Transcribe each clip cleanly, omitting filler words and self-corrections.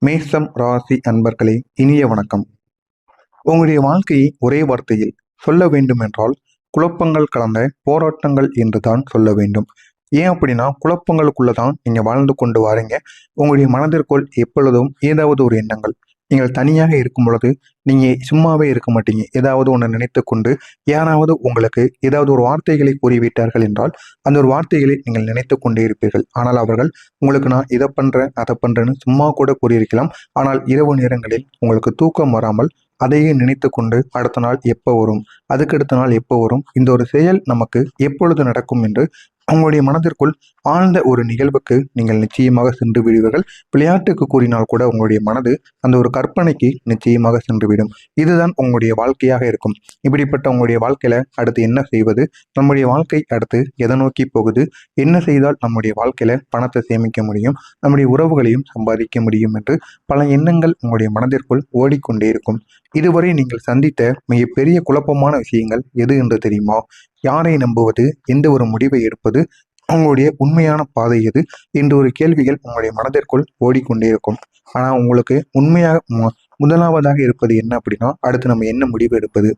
மேஷம் ராசி அன்பர்களே, இனிய வணக்கம். உங்களுடைய வாழ்க்கையை ஒரே வார்த்தையில் சொல்ல வேண்டும் என்றால் குழப்பங்கள் கலந்த போராட்டங்கள் என்று தான் சொல்ல வேண்டும். ஏன் அப்படின்னா, குழப்பங்களுக்குள்ளதான் நீங்க வாழ்ந்து கொண்டு வாரீங்க. உங்களுடைய மனதிற்குள் எப்பொழுதும் ஏதாவது ஒரு எண்ணங்கள். நீங்கள் தனியாக இருக்கும் பொழுது நீங்க சும்மாவே இருக்க மாட்டீங்க. ஏதாவது ஒன்று நினைத்து கொண்டு யாராவது உங்களுக்கு ஏதாவது ஒரு வார்த்தைகளை கூறிவிட்டார்கள் என்றால் அந்த ஒரு வார்த்தைகளை நீங்கள் நினைத்து கொண்டே இருப்பீர்கள். ஆனால் அவர்கள் உங்களுக்கு நான் இதை பண்றேன் அதை பண்றேன்னு சும்மா கூட கூறியிருக்கலாம். ஆனால் இரவு நேரங்களில் உங்களுக்கு தூக்கம் வராமல் அதையே நினைத்து கொண்டு அடுத்த நாள் எப்போ வரும், அதுக்கடுத்த நாள் எப்போ வரும், இந்த ஒரு செயல் நமக்கு எப்பொழுது நடக்கும் என்று உங்களுடைய மனதிற்குள் ஆழ்ந்த ஒரு நிகழ்வுக்கு நீங்கள் நிச்சயமாக சென்று விடுவீர்கள். விளையாட்டுக்கு கூறினால் கூட உங்களுடைய மனது அந்த ஒரு கற்பனைக்கு நிச்சயமாக சென்றுவிடும். இதுதான் உங்களுடைய வாழ்க்கையாக இருக்கும். இப்படிப்பட்ட உங்களுடைய வாழ்க்கையில அடுத்து என்ன செய்வது, நம்முடைய வாழ்க்கை அடுத்து எதை நோக்கி போகுது, என்ன செய்தால் நம்முடைய வாழ்க்கையில பணத்தை சேமிக்க முடியும், நம்முடைய உறவுகளையும் சம்பாதிக்க முடியும் என்று பல எண்ணங்கள் உங்களுடைய மனதிற்குள் ஓடிக்கொண்டே இருக்கும். இதுவரை நீங்கள் சந்தித்த மிகப்பெரிய குழப்பமான விஷயங்கள் எது என்று தெரியுமா? யாரை நம்புவது, எந்த ஒரு முடிவை எடுப்பது, உங்களுடைய உண்மையான பாதை எது என்ற ஒரு கேள்விகள் உங்களுடைய மனதிற்குள் ஓடிக்கொண்டே இருக்கும். ஆனா உங்களுக்கு உண்மையாக முதலாவதாக இருப்பது என்ன அப்படின்னா, அடுத்து நம்ம என்ன முடிவு எடுப்பது,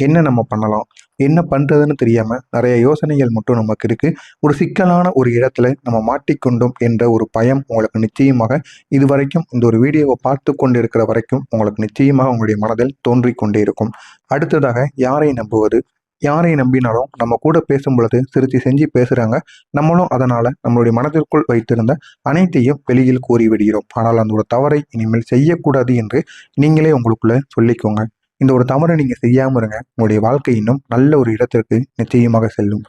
என்ன நம்ம பண்ணலாம், என்ன பண்றதுன்னு தெரியாம நிறைய யோசனைகள் மட்டும் நமக்கு இருக்கு. ஒரு சிக்கலான ஒரு இடத்துல நம்ம மாட்டிக்கொண்டோம் என்ற ஒரு பயம் உங்களுக்கு நிச்சயமாக இதுவரைக்கும் இந்த ஒரு வீடியோவை பார்த்து கொண்டு இருக்கிற வரைக்கும் உங்களுக்கு நிச்சயமாக உங்களுடைய மனதில் தோன்றிக்கொண்டே இருக்கும். அடுத்ததாக யாரை நம்புவது, யாரை நம்பினாலும் நம்ம கூட பேசும் பொழுது சிரித்து செஞ்சு பேசுறாங்க. நம்மளும் அதனால நம்மளுடைய மனதிற்குள் வைத்திருந்த அனைத்தையும் வெளியில் கூறிவிடுகிறோம். ஆனால் அந்த ஒரு தவறை இனிமேல் செய்யக்கூடாது என்று நீங்களே உங்களுக்குள்ள சொல்லிக்கோங்க. இந்த ஒரு தவறை நீங்க செய்யாம இருங்க. உங்களுடைய வாழ்க்கை இன்னும் நல்ல ஒரு இடத்திற்கு நிச்சயமாக செல்லும்.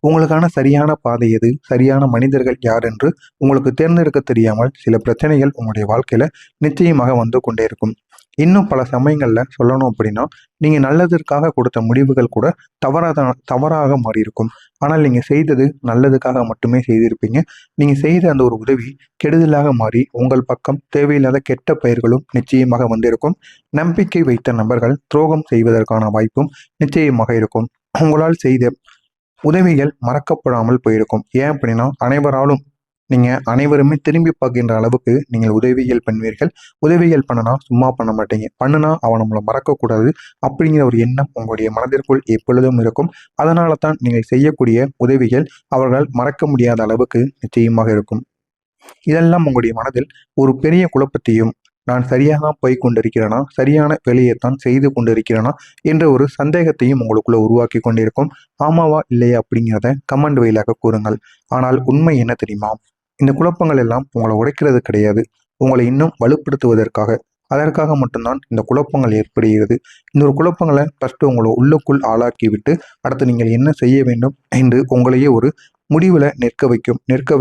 உங்களுக்கான சரியான பாதை எது, சரியான மனிதர்கள் யார் என்று உங்களுக்கு தேர்ந்தெடுக்க தெரியாமல் சில பிரச்சனைகள் உங்களுடைய வாழ்க்கையில நிச்சயமாக வந்து கொண்டே இருக்கும். இன்னும் பல சமயங்கள்ல சொல்லணும் அப்படின்னா, நீங்க நல்லதற்காக கொடுத்த முடிவுகள் கூட தவறாக மாறி இருக்கும். ஆனால் நீங்க செய்தது நல்லதுக்காக மட்டுமே செய்திருப்பீங்க. நீங்க செய்த அந்த ஒரு உதவி கெடுதலாக மாறி உங்கள் பக்கம் தேவையில்லாத கெட்ட பெயர்களும் நிச்சயமாக வந்திருக்கும். நம்பிக்கை வைத்த நபர்கள் துரோகம் செய்வதற்கான வாய்ப்பும் நிச்சயமாக இருக்கும். உங்களால் செய்த உதவிகள் மறக்கப்படாமல் போயிருக்கும். ஏன் அப்படின்னா, நீங்க அனைவருமே திரும்பி பார்க்கின்ற அளவுக்கு நீங்கள் உதவிகள் பண்ணுவீர்கள். உதவிகள் பண்ணனா சும்மா பண்ண மாட்டீங்க. பண்ணுனா அவன் நம்மளை மறக்கக்கூடாது அப்படிங்கிற ஒரு எண்ணம் உங்களுடைய மனதிற்குள் எப்பொழுதும் இருக்கும். அதனால தான் நீங்கள் செய்யக்கூடிய உதவிகள் அவர்கள் மறக்க முடியாத அளவுக்கு நிச்சயமாக இருக்கும். இதெல்லாம் உங்களுடைய மனதில் ஒரு பெரிய குழப்பத்தையும், நான் சரியாக போய் கொண்டிருக்கிறேனா, சரியான வேலையைத்தான் செய்து கொண்டிருக்கிறேனா என்ற ஒரு சந்தேகத்தையும் உங்களுக்குள்ள உருவாக்கி கொண்டிருக்கும். ஆமாவா இல்லையா அப்படிங்கிறத கமெண்ட் வழியாக கூறுங்கள். ஆனால் உண்மை என்ன தெரியுமா? இந்த குழப்பங்கள் எல்லாம் உங்களை உடைக்கிறது கிடையாது. உங்களை இன்னும் வலுப்படுத்துவதற்காக, அதற்காக மட்டும்தான் இந்த குழப்பங்கள் ஏற்படுகிறது. இந்த ஒரு குழப்பங்களை ஃபர்ஸ்ட் உங்களை உள்ளுக்குள் ஆளாக்கி விட்டு அடுத்து நீங்கள் என்ன செய்ய வேண்டும் என்று உங்களையே ஒரு முடிவுல நிற்க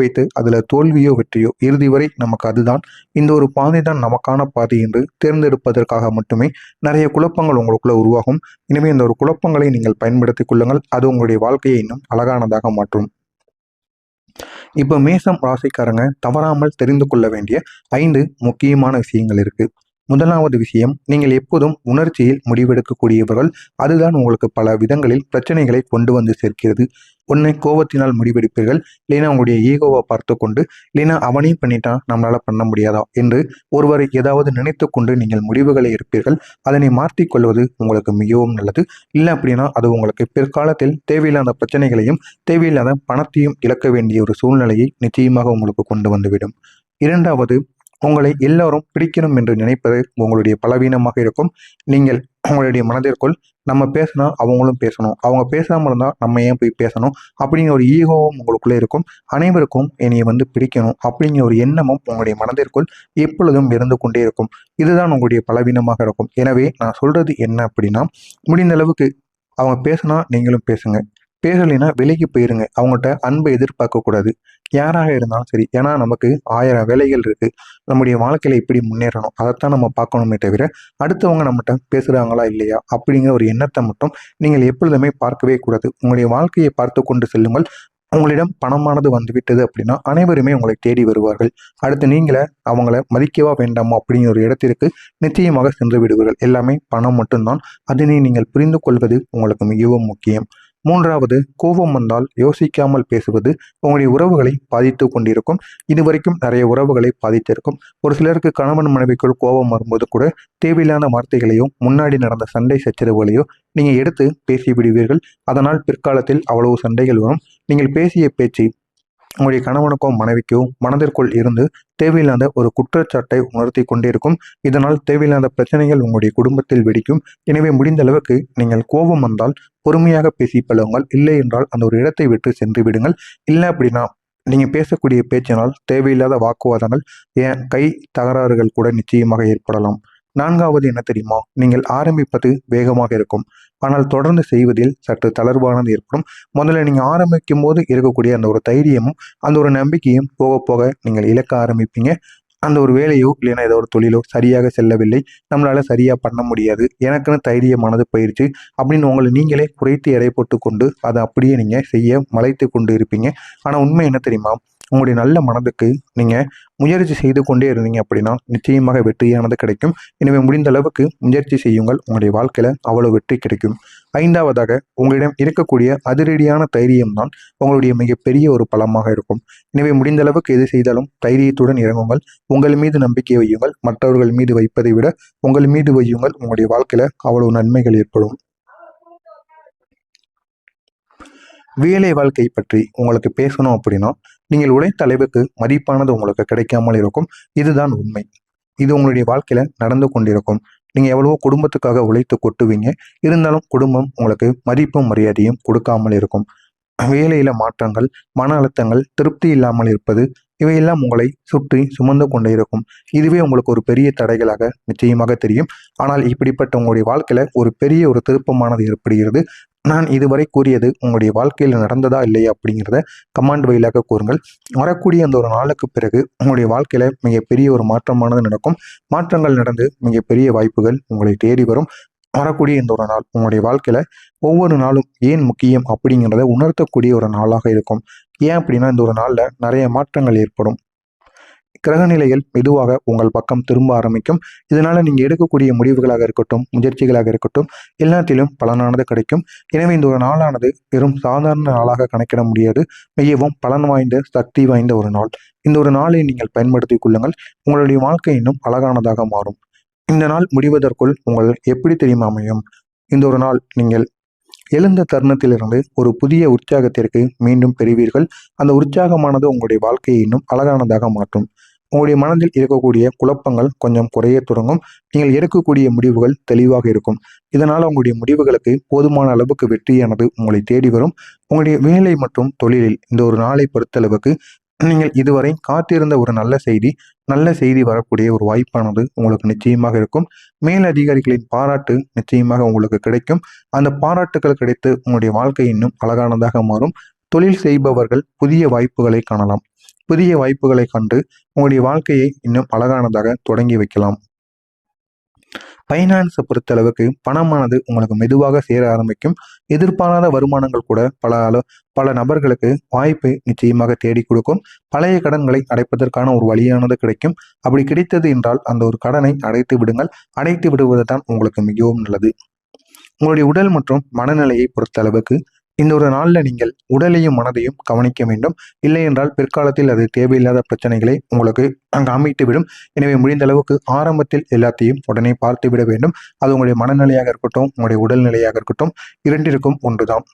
வைத்து அதுல தோல்வியோ வெற்றியோ இறுதி வரை நமக்கு அதுதான், இந்த ஒரு பாதை தான் நமக்கான பாதை என்று தேர்ந்தெடுப்பதற்காக மட்டுமே நிறைய குழப்பங்கள் உங்களுக்குள்ள உருவாகும். எனவே இந்த ஒரு குழப்பங்களை நீங்கள் பயன்படுத்திக் கொள்ளுங்கள். அது உங்களுடைய வாழ்க்கையை இன்னும் அழகானதாக மாற்றும். இப்போ மேசம் ராசிக்காரங்க தவறாமல் தெரிந்து கொள்ள வேண்டிய 5 முக்கியமான விஷயங்கள் இருக்கு. முதலாவது விஷயம், நீங்கள் எப்போதும் உணர்ச்சியில் முடிவெடுக்கக்கூடியவர்கள். அதுதான் உங்களுக்கு பல விதங்களில் பிரச்சனைகளை கொண்டு வந்து சேர்க்கிறது. ஒன்று, கோபத்தினால் முடிவெடுப்பீர்கள். இல்லைன்னா உங்களுடைய ஈகோவை பார்த்து கொண்டு, இல்லைன்னா அவனையும் பண்ணிட்டான் நம்மளால பண்ண முடியாதா என்று ஒருவரை ஏதாவது நினைத்து கொண்டு நீங்கள் முடிவுகளை எடுப்பீர்கள். அதனை மாற்றிக்கொள்வது உங்களுக்கு மிகவும் நல்லது. இல்லை அப்படின்னா அது உங்களுக்கு பிற்காலத்தில் தேவையில்லாத பிரச்சனைகளையும் தேவையில்லாத பணத்தையும் இழக்க வேண்டிய ஒரு சூழ்நிலையை நிச்சயமாக உங்களுக்கு கொண்டு வந்துவிடும். இரண்டாவது, உங்களை எல்லோரும் பிடிக்கணும் என்று நினைப்பது உங்களுடைய பலவீனமாக இருக்கும். நீங்கள் உங்களுடைய மனதிற்குள் நம்ம பேசினா அவங்களும் பேசணும், அவங்க பேசாமல் இருந்தால் நம்ம ஏன் போய் பேசணும் அப்படிங்கிற ஒரு ஈகோவும் உங்களுக்குள்ளே இருக்கும். அனைவருக்கும் என்னைய பிடிக்கணும் அப்படிங்கிற ஒரு எண்ணமும் உங்களுடைய மனதிற்குள் எப்பொழுதும் இருந்து கொண்டே இருக்கும். இதுதான் உங்களுடைய பலவீனமாக இருக்கும். எனவே நான் சொல்றது என்ன அப்படின்னா, முடிந்த அளவுக்கு அவங்க பேசினா நீங்களும் பேசுங்க, பேசலைன்னா விலைக்கு போயிருங்க. அவங்ககிட்ட அன்பை எதிர்பார்க்கக்கூடாது, யாராக இருந்தாலும் சரி. ஏன்னா நமக்கு 1000 வேலைகள் இருக்கு. நம்முடைய வாழ்க்கையில எப்படி முன்னேறணும் அதைத்தான் நம்ம பார்க்கணுமே தவிர அடுத்தவங்க நம்மகிட்ட பேசுகிறாங்களா இல்லையா அப்படிங்கிற ஒரு எண்ணத்தை மட்டும் நீங்கள் எப்பொழுதுமே பார்க்கவே கூடாது. உங்களுடைய வாழ்க்கையை பார்த்து கொண்டு செல்லுங்கள். உங்களிடம் பணமானது வந்துவிட்டது அப்படின்னா அனைவருமே உங்களை தேடி வருவார்கள். அடுத்து நீங்கள அவங்கள மதிக்கவா வேண்டாமா அப்படிங்கிற ஒரு இடத்திற்கு நிச்சயமாக சென்று விடுவீர்கள். எல்லாமே பணம் மட்டும்தான். அதனை நீங்கள் புரிந்து கொள்வது உங்களுக்கு மிகவும் முக்கியம். மூன்றாவது, கோபம் வந்தால் யோசிக்காமல் பேசுவது உங்களுடைய உறவுகளை பாதித்து கொண்டிருக்கும். இதுவரைக்கும் நிறைய உறவுகளை பாதித்திருக்கும். ஒரு சிலருக்கு கணவன் மனைவிக்குள் கோபம் வரும்போது கூட தேவையில்லாத வார்த்தைகளையோ முன்னாடி நடந்த சண்டை சச்சரவுகளையோ நீங்க எடுத்து பேசி விடுவீர்கள். அதனால் பிற்காலத்தில் அவ்வளவு சண்டைகள் வரும். நீங்கள் பேசிய பேச்சு உங்களுடைய கணவனுக்கோ மனைவிக்கோ மனதிற்குள் இருந்து தேவையில்லாத ஒரு குற்றச்சாட்டை உணர்த்தி கொண்டிருக்கும். இதனால் தேவையில்லாத பிரச்சனைகள் உங்களுடைய குடும்பத்தில் வெடிக்கும். எனவே முடிந்த அளவுக்கு நீங்கள் கோபம் வந்தால் பொறுமையாக பேசி பழகுங்கள். இல்லை என்றால் அந்த ஒரு இடத்தை விட்டு சென்று விடுங்கள். இல்லை அப்படின்னா நீங்க பேசக்கூடிய பேச்சினால் தேவையில்லாத வாக்குவாதங்கள், ஏன் கை தகராறுகள் கூட நிச்சயமாக ஏற்படலாம். நான்காவது என்ன தெரியுமா? நீங்கள் ஆரம்பிப்பது வேகமாக இருக்கும், ஆனால் தொடர்ந்து செய்வதில் சற்று தளர்வானது ஏற்படும். முதல்ல நீங்க ஆரம்பிக்கும் போது இருக்கக்கூடிய அந்த ஒரு தைரியமும் அந்த ஒரு நம்பிக்கையும் போக போக நீங்கள் இழக்க ஆரம்பிப்பீங்க. அந்த ஒரு வேலையோ இல்லைன்னா ஏதோ ஒரு தொழிலோ சரியாக செல்லவில்லை, நம்மளால சரியா பண்ண முடியாது, எனக்குன்னு தைரியமானது போயிடுச்சு அப்படின்னு உங்களை நீங்களே குறைத்து எடை போட்டு கொண்டு அதை அப்படியே நீங்க செய்ய மலைத்து கொண்டு இருப்பீங்க. ஆனா உண்மை என்ன தெரியுமா? உங்களுடைய நல்ல மனதுக்கு நீங்க முயற்சி செய்து கொண்டே இருந்தீங்க அப்படின்னா நிச்சயமாக வெற்றியானது கிடைக்கும். எனவே முடிந்த அளவுக்கு முயற்சி செய்யுங்கள். உங்களுடைய வாழ்க்கையில அவ்வளவு வெற்றி கிடைக்கும். ஐந்தாவதாக, உங்களிடம் இருக்கக்கூடிய அதிரடியான தைரியம் தான் உங்களுடைய மிகப்பெரிய ஒரு பலமாக இருக்கும். எனவே முடிந்த அளவுக்கு எது செய்தாலும் தைரியத்துடன் இறங்குங்கள். உங்கள் மீது நம்பிக்கை வையுங்கள். மற்றவர்கள் மீது வைப்பதை விட உங்கள் மீது வையுங்கள். உங்களுடைய வாழ்க்கையில அவ்வளவு நன்மைகள் ஏற்படும். வேலை வாழ்க்கை பற்றி உங்களுக்கு பேசணும் அப்படின்னா நீங்கள் உழைத்த அளவுக்கு மதிப்பானது உங்களுக்கு கிடைக்காமல் இருக்கும். இதுதான் உண்மை. இது உங்களுடைய வாழ்க்கையில நடந்து கொண்டிருக்கும். நீங்க எவ்வளவோ குடும்பத்துக்காக உழைத்து கொட்டுவீங்க. இருந்தாலும் குடும்பம் உங்களுக்கு மதிப்பும் மரியாதையும் கொடுக்காமல் இருக்கும். வேலையில மாற்றங்கள், மன அழுத்தங்கள், திருப்தி இல்லாமல் இருப்பது, இவையெல்லாம் உங்களை சுற்றி சுமந்து கொண்டே இருக்கும். இதுவே உங்களுக்கு ஒரு பெரிய தடைகளாக நிச்சயமாக தெரியும். ஆனால் இப்படிப்பட்ட உங்களுடைய வாழ்க்கையில ஒரு பெரிய ஒரு திருப்பமானது ஏற்படுகிறது. நான் இதுவரை கூறியது உங்களுடைய வாழ்க்கையில் நடந்ததா இல்லையா அப்படிங்கிறத கமெண்ட் வழியாக கூறுங்கள். வரக்கூடிய அந்த ஒரு நாளுக்கு பிறகு உங்களுடைய வாழ்க்கையில மிகப்பெரிய ஒரு மாற்றமானது நடக்கும். மாற்றங்கள் நடந்து மிகப்பெரிய வாய்ப்புகள் உங்களை தேடி வரும். வரக்கூடிய இந்த ஒரு நாள் உங்களுடைய வாழ்க்கையில ஒவ்வொரு நாளும் ஏன் முக்கியம் அப்படிங்கிறத உணர்த்தக்கூடிய ஒரு நாளாக இருக்கும். ஏன் அப்படின்னா இந்த ஒரு நாள்ல நிறைய மாற்றங்கள் ஏற்படும். கிரகநிலைகள் மெதுவாக உங்கள் பக்கம் திரும்ப ஆரம்பிக்கும். இதனால நீங்க எடுக்கக்கூடிய முடிவுகளாக இருக்கட்டும், முயற்சிகளாக இருக்கட்டும், எல்லாத்திலும் பலனானது கிடைக்கும். எனவே இந்த ஒரு நாளானது வெறும் சாதாரண நாளாக கணக்கிட முடியாது. மிகவும் பலன் வாய்ந்த, சக்தி வாய்ந்த ஒரு நாள். இந்த ஒரு நாளை நீங்கள் பயன்படுத்திக் கொள்ளுங்கள். உங்களுடைய வாழ்க்கை இன்னும் அழகானதாக மாறும். இந்த நாள் முடிவதற்குள் உங்கள் எப்படி தெரியுமா அமையும்? இந்த ஒரு நாள் நீங்கள் எழுந்த தருணத்திலிருந்து ஒரு புதிய உற்சாகத்திற்கு மீண்டும் பெறுவீர்கள். அந்த உற்சாகமானது உங்களுடைய வாழ்க்கையை இன்னும் அழகானதாக மாற்றும். உங்களுடைய மனதில் இருக்கக்கூடிய குழப்பங்கள் கொஞ்சம் குறைய தொடங்கும். நீங்கள் எடுக்கக்கூடிய முடிவுகள் தெளிவாக இருக்கும். இதனால் உங்களுடைய முடிவுகளுக்கு போதுமான அளவுக்கு வெற்றியானது உங்களை தேடி வரும். உங்களுடைய வேலை மற்றும் தொழிலில் இந்த ஒரு நாளை பொறுத்தளவுக்கு நீங்கள் இதுவரை காத்திருந்த ஒரு நல்ல செய்தி வரக்கூடிய ஒரு வாய்ப்பானது உங்களுக்கு நிச்சயமாக இருக்கும். மேல் அதிகாரிகளின் பாராட்டு நிச்சயமாக உங்களுக்கு கிடைக்கும். அந்த பாராட்டுகள் கிடைத்து உங்களுடைய வாழ்க்கை இன்னும் அழகானதாக மாறும். தொழில் செய்பவர்கள் புதிய வாய்ப்புகளை காணலாம். புதிய வாய்ப்புகளை கண்டு உங்களுடைய வாழ்க்கையை இன்னும் அழகானதாக தொடங்கி வைக்கலாம். ஃபைனான்ஸை பொறுத்தளவுக்கு பணமானது உங்களுக்கு மெதுவாக சேர ஆரம்பிக்கும். எதிர்பாராத வருமானங்கள் கூட பல நபர்களுக்கு வாய்ப்பை நிச்சயமாக தேடி கொடுக்கும். பழைய கடன்களை அடைப்பதற்கான ஒரு வழியானது கிடைக்கும். அப்படி கிடைத்தது என்றால் அந்த ஒரு கடனை அடைத்து விடுங்கள். அடைத்து விடுவது தான் உங்களுக்கு மிகவும் நல்லது. உங்களுடைய உடல் மற்றும் மனநிலையை பொறுத்தளவுக்கு இந்த ஒரு நாளில் நீங்கள் உடலையும் மனதையும் கவனிக்க வேண்டும். இல்லை என்றால் பிற்காலத்தில் அது தேவையில்லாத பிரச்சனைகளை உங்களுக்கு அங்கு அமைத்து விடும். எனவே முடிந்த அளவுக்கு ஆரம்பத்தில் எல்லாத்தையும் உடனே பார்த்து விட வேண்டும். அது உங்களுடைய மனநிலையாக இருக்கட்டும், உங்களுடைய உடல்நிலையாக இருக்கட்டும், இரண்டிற்கும் ஒன்றுதான்.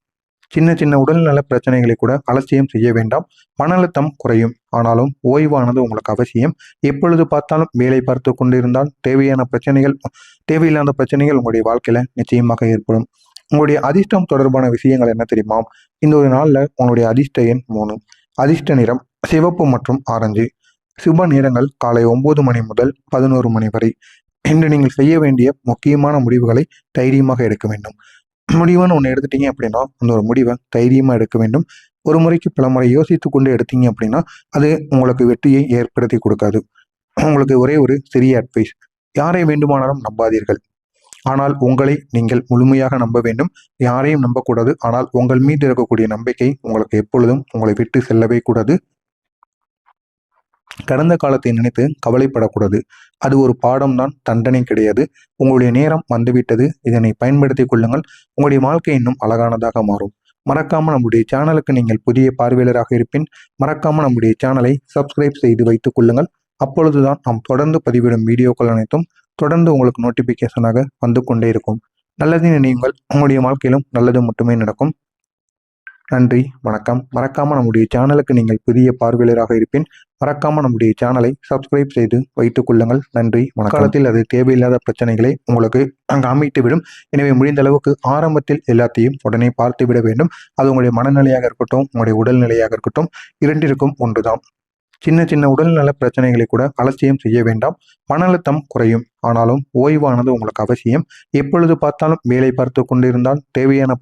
சின்ன சின்ன உடல்நல பிரச்சனைகளை கூட அலட்சியம் செய்ய வேண்டாம். மன அழுத்தம் குறையும். ஆனாலும் ஓய்வானது உங்களுக்கு அவசியம். எப்பொழுது பார்த்தாலும் வேலை பார்த்து கொண்டிருந்தால் தேவையில்லாத பிரச்சனைகள் உங்களுடைய வாழ்க்கையில நிச்சயமாக ஏற்படும். உங்களுடைய அதிர்ஷ்டம் தொடர்பான விஷயங்கள் என்ன தெரியுமா? இந்த ஒரு நாள்ல உங்களுடைய அதிர்ஷ்ட எண் 3. அதிர்ஷ்ட நிறம் சிவப்பு மற்றும் ஆரஞ்சு. சுப நேரங்கள் காலை 9 மணி முதல் 11 மணி வரை. இன்று நீங்கள் செய்ய வேண்டிய முக்கியமான முடிவுகளை தைரியமாக எடுக்க வேண்டும். முடிவுன்னு ஒன்று எடுத்துட்டீங்க அப்படின்னா அந்த ஒரு முடிவை தைரியமாக எடுக்க வேண்டும். ஒரு முறைக்கு பல முறை யோசித்து கொண்டு எடுத்தீங்க அப்படின்னா அது உங்களுக்கு வெற்றியை ஏற்படுத்தி கொடுக்காது. உங்களுக்கு ஒரே ஒரு சிறிய அட்வைஸ்: யாரை வேண்டுமானாலும் நம்பாதீர்கள், ஆனால் உங்களை நீங்கள் முழுமையாக நம்ப வேண்டும். யாரையும் நம்பக்கூடாது. ஆனால் உங்கள் மீது இருக்கக்கூடிய நம்பிக்கை உங்களுக்கு எப்பொழுதும் உங்களை விட்டு செல்லவே கூடாது. கடந்த காலத்தை நினைத்து கவலைப்படக்கூடாது. அது ஒரு பாடம் தான், தண்டனை கிடையாது. உங்களுடைய நேரம் வந்துவிட்டது. இதனை பயன்படுத்திக் கொள்ளுங்கள். உங்களுடைய வாழ்க்கை இன்னும் அழகானதாக மாறும். மறக்காமல் நம்முடைய சேனலுக்கு நீங்கள் புதிய பார்வையாளராக இருப்பின் மறக்காமல் நம்முடைய சேனலை சப்ஸ்கிரைப் செய்து வைத்துக் கொள்ளுங்கள். அப்பொழுதுதான் நாம் தொடர்ந்து பதிவிடும் வீடியோக்கள் அனைத்தும் தொடர்ந்து உங்களுக்கு நோட்டிபிகேஷனாக வந்து கொண்டே இருக்கும். நல்லது நினையுங்கள், உங்களுடைய வாழ்க்கையிலும் நல்லது மட்டுமே நடக்கும். நன்றி, வணக்கம். மறக்காம நம்முடைய சேனலுக்கு நீங்கள் புதிய பார்வையாளராக இருப்பின் மறக்காம நம்முடைய சேனலை சப்ஸ்கிரைப் செய்து வைத்துக் கொள்ளுங்கள். நன்றி, வணக்கம். காலத்தில் அது தேவையில்லாத பிரச்சனைகளை உங்களுக்கு காமிட்டு விடும். எனவே முடிந்த அளவுக்கு ஆரம்பத்தில் எல்லாத்தையும் உடனே பார்த்து விட வேண்டும். அது உங்களுடைய மனநிலையாக இருக்கட்டும், உங்களுடைய உடல்நிலையாக இருக்கட்டும், இரண்டிற்கும் ஒன்றுதான். சின்ன சின்ன உடல்நல பிரச்சனைகளை கூட அலட்சியம் செய்ய வேண்டாம். மன அழுத்தம் குறையும், ஆனாலும் ஓய்வானது உங்களுக்கு அவசியம். எப்பொழுது பார்த்தாலும் வேலை பார்த்து கொண்டிருந்தால் தேவையில்லாத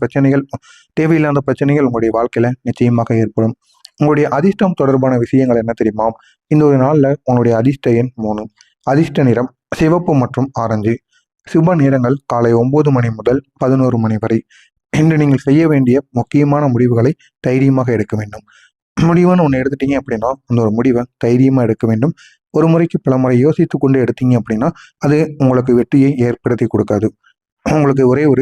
பிரச்சனைகள் உங்களுடைய வாழ்க்கையில நிச்சயமாக ஏற்படும். உங்களுடைய அதிர்ஷ்டம் தொடர்பான விஷயங்கள் என்ன தெரியுமா? இந்த ஒரு நாள்ல உங்களுடைய அதிர்ஷ்ட எண் 3, அதிர்ஷ்ட நிறம் சிவப்பு மற்றும் ஆரஞ்சு, சுப நேரங்கள் காலை 9 மணி முதல் 11 மணி வரை. இன்று நீங்கள் செய்ய வேண்டிய முக்கியமான முடிவுகளை தைரியமாக எடுக்க வேண்டும். முடிவுன்னு ஒன்று எடுத்துட்டீங்க அப்படின்னா அந்த ஒரு முடிவை தைரியமாக எடுக்க வேண்டும். ஒரு முறைக்கு பல முறை யோசித்து கொண்டு எடுத்தீங்க அப்படின்னா அது உங்களுக்கு வெற்றியை ஏற்படுத்தி கொடுக்காது. உங்களுக்கு ஒரே ஒரு